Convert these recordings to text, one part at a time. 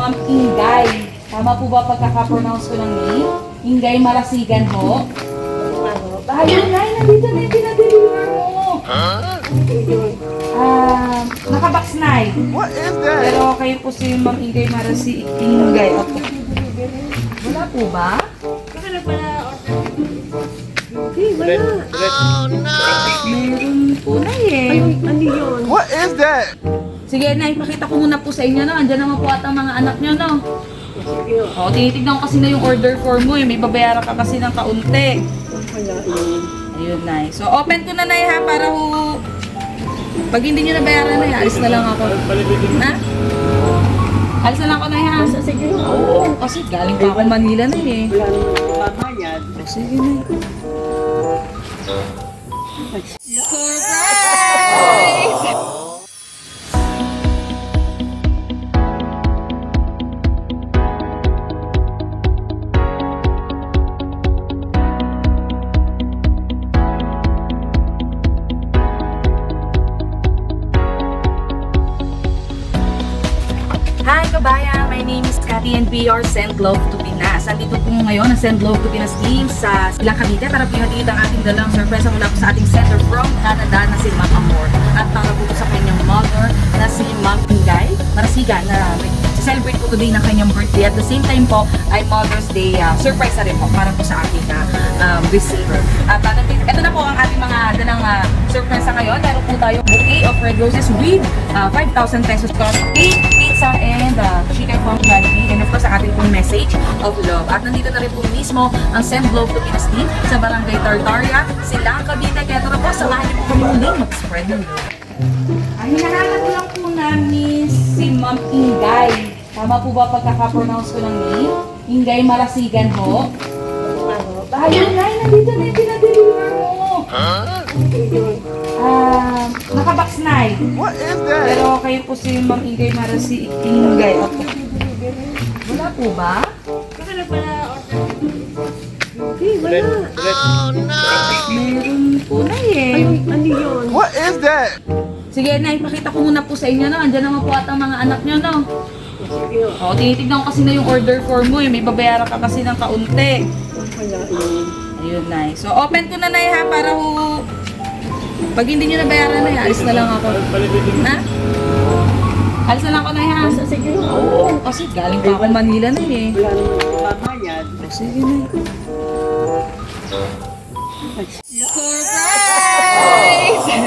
Ma'am Ingay. Tama po ba pagkaka-pronounce ko ng name? Ingay Marasigan ho. Ayun, Nay, nandito na yung pinadeliver mo. Nakabox, Nay. What is that? Pero kayo po si Ma'am Ingay Ingay. Okay. Wala po ba? Okay, wala. Meron po, Nay eh. Ano yun? What is that? Sige, Nay, pakita ko muna po sa inyo, no? Andiyan naman po ata ang mga anak nyo, no? Sige, O, tinitignan ko kasi na yung order form mo eh. May babayaran ka kasi ng kaunti. wala yun. Ayun, Nay. So, open ko na, Nay, ha? Para ho... Pag hindi nyo nabayaran, Nay, alis na lang ako. Ha? Alis na lang ako, Nay, ha? Sige, Oo, kasi galing pa ako Manila, Nay, eh. wala naman babayad. O, sige, Nay. Surprise! Hi kabayan! My name is Cathy and we are Send Love to Pinas. Nandito po ngayon ang Send Love to Pinas team sa Silang Cavite para pinatid ang ating dalang surprise mula po sa ating sender from Canada na si Ma'am Amor. At para po sa kanyang mother na si Ma'am Ingay Marasigan na celebrate po today ng kanyang birthday. At the same time po ay Mother's Day surprise na rin po para po sa ating receiver. At ito na po ang ating mga dalang surprise sa ngayon. Meron po tayong bouquet of red roses with 5,000 pesos cost cake, pizza, and chicken from Jollibee. And of course, ang ating pong message of love. At nandito na rin po mismo ang Send Love to Pinas team sa Barangay Tartaria, Silang Cavite. Kaya tara po, samahan niyo po kami muling mag-spread ng love. Ay, hinahanap ko lang po namin si Ma'am Ingay. Tama po ba pagkaka-pronounce ko ng name? Ingay Marasigan ho. Ayun, Nay, nandito na yung pinadeliver mo. Nakabox, Nay. What is that? Pero kayo po si Ma'am Ingay Ingay. Okay. Wala po ba? Okay, wala. Meron po, Nay eh. Ano yun? What is that? Sige, Nay, pakita ko muna po sa inyo, no? Andiyan naman po ata ang mga anak nyo, no? Sige, O, tinitignan ko kasi na yung order form mo eh. May babayaran ka kasi ng kaunti. wala yun. Ayun, Nay. So, open ko na, Nay, ha? Para ho... Pag hindi nyo nabayaran, Nay, alis na lang ako. Ha? Alis na lang ako, Nay, ha? Sige, Oo, kasi galing pa ako Manila, Nay, eh. wala naman babayad. O, sige, Nay. Surprise!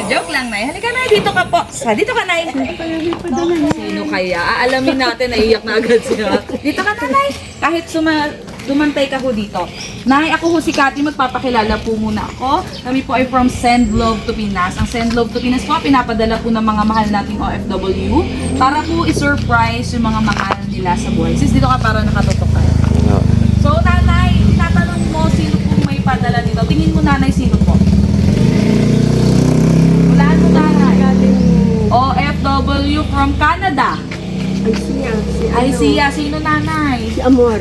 Joke lang, Nay. Halika, Nay. Dito ka po. Dito ka, Nay. Sino kaya? Aalamin natin, naiiyak na agad siya. Dito ka na, Nay. Kahit dumantay ka ho dito. Nay, ako ho si Cathy, magpapakilala po muna ako. Kami po ay from Send Love to Pinas. Ang Send Love to Pinas po, pinapadala po ng mga mahal nating OFW para po i-surprise yung mga mahal nila sa buhay. Sis, dito ka para nakatutok ka. So, Nanay, tatanong mo sino po may padala dito. Tingin mo, Nanay, sino po? Hulaan mo, Nanay. OFW from Canada. Ay, siya. Ay, siya. Sino, Nanay? Si Amor.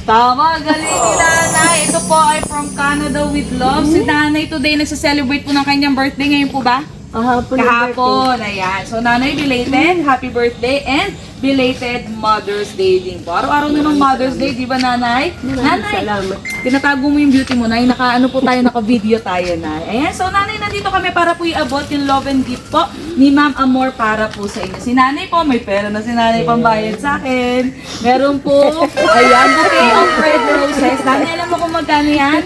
Tama, galing ni Nanay. Ito po ay from Canada with love. Si Nanay today nagsa-celebrate po ng kanyang birthday. Ngayon po ba? Kahapon. Ayan. So, Nanay, belated happy birthday and belated Mother's Day din po. Araw-araw namang Mother's Day, di ba, Nanay? Nanay, Salamat. tinatago mo yung beauty mo, Nay. Naka-ano po tayo, naka-video tayo, Nay. Ayan. So, Nanay, nandito kami para po i-abot yung love and gift po ni Ma'am Amor para po sa inyo. Si Nanay po, may pera na si Nanay pambayad sa akin. Meron po, ayan, bouquet of red roses. Nanay, alam mo kung magkano yan?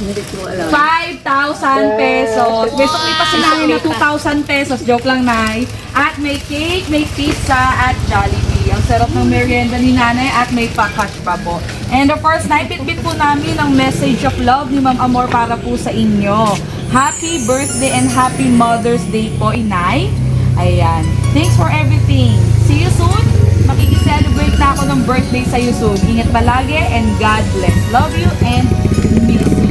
Hindi ko alam. 5,000 pesos. Beso ko pa si Nanay na 2,000 pesos. Joke lang, Nay. At may cake, may pizza, at Jollibee. Ang sarap ng merienda ni Nanay at may pa-cash pa po. And of course, naipit-bit po namin ang message of love ni Ma'am Amor para po sa inyo. Happy birthday and happy Mother's Day po, Inay. Ayan. Thanks for everything. See you soon. Makikiselebrate na ako ng birthday sa you soon. Ingat palagi and God bless. Love you and miss you.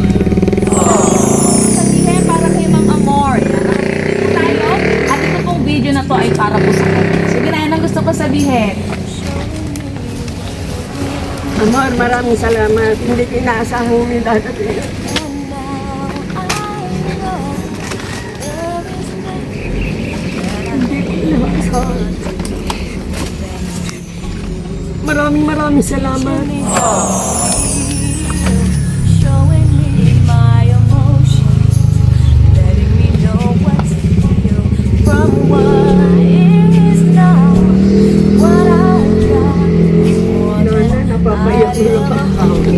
Sabihin para kay Ma'am Amor. Nakapit po tayo. At ito pong video na to ay para po sa kanya. Sige na, yan ang gusto ko sabihin. Amor, maraming salamat. Hindi ko inaasahan yung dadating. Maraming salamat. Showing me my emotions, letting me know what to feel from what is now. What I've got is more Nana, than napapayak mo lang ako.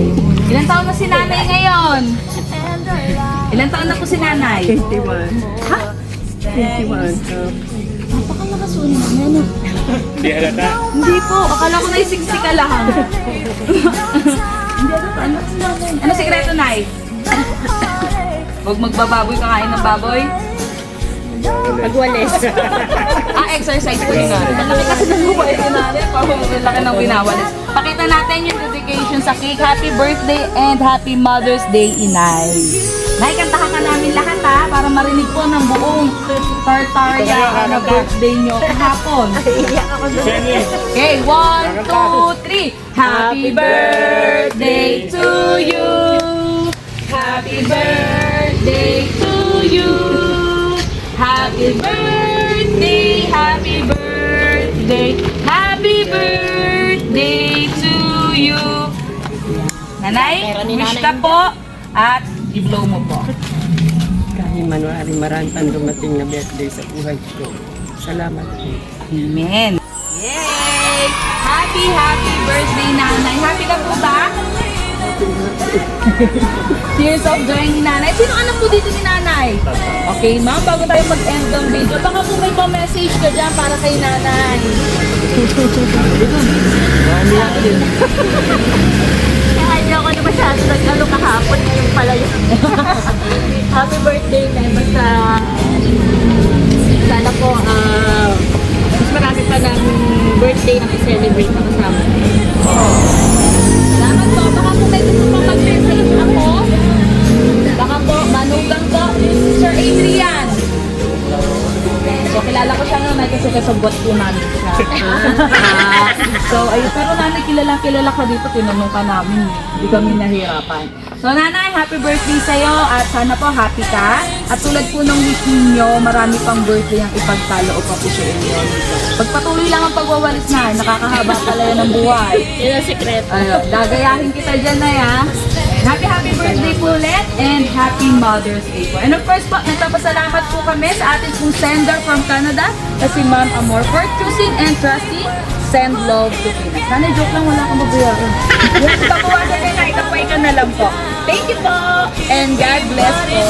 Ilan taon na si nanay ngayon? and a lie. Ilan taon na po si nanay? 21. Ha? 21. Napakalakas po ni nanay, ano? Hindi halata. Hindi po, akala ko na 60 ka lang. Hindi, ano si nanay? Ano sikreto, nay? Huwag magbababoy, kakain ng baboy. Pagwalis. Exercise po ni nanay. Malaki kasi ng buhay ni nanay. Laki ng binawalis. Pakita natin yung dedication sa cake. Happy birthday and happy Mother's Day, Inay. Nay, kantahan ka namin lahat ha, para marinig po ng buong Tartaria na birthday nyo kahapon. Okay, 1, 2, 3. Happy birthday to you. Happy birthday to you. Happy birthday, happy birthday, happy birthday to you. Nanay, wish ka po at i-blow mo po. Kahit marami pang dumating na birthday sa buhay ko. Salamat po. Amen. Yay! Happy birthday, nanay. Happy ka po ba? Tears of joy ni nanay. Sino anak po dito ni nanay? Okay, ma'am, bago tayo mag-end ng video, baka po may pa-message ka dyan para kay nanay. Kaya hindi ako na masyado nag-ano kahapon, yung pala yun. Happy birthday, Nay. Basta, sana po, mas marami pa ng birthday na i-celebrate na kasama. Salamat po. Baka po may gusto pa mag-message ako. Baka po, manugang po, Sir Adrian. So, kilala ko siya nanay kasi kasabot po namin siya. So, ayun. Pero nanay, kilala ka dito. Tinanong ka namin. Hindi kami nahirapan. So, nanay, happy birthday sa'yo. At sana po, happy ka. At tulad po ng wish ninyo, marami pang birthday ang ipagtalo o papusuin nyo. Pagpatuloy lang ang pagwawalis na, nakakahaba pala yan ng buhay. Yun ang secret. Ayun, gagayahin kita dyan na ya. Happy birthday po ulit and happy Mother's Day po. And of course po, nagpapasalamat po kami sa ating pong sender from Canada na si Ma'am Amor for choosing and trusting Send Love to Pinas. Sana joke lang, wala kang babayaran. Yung babawasan ka na, ikapay ka na lang po. Thank you po and God bless po.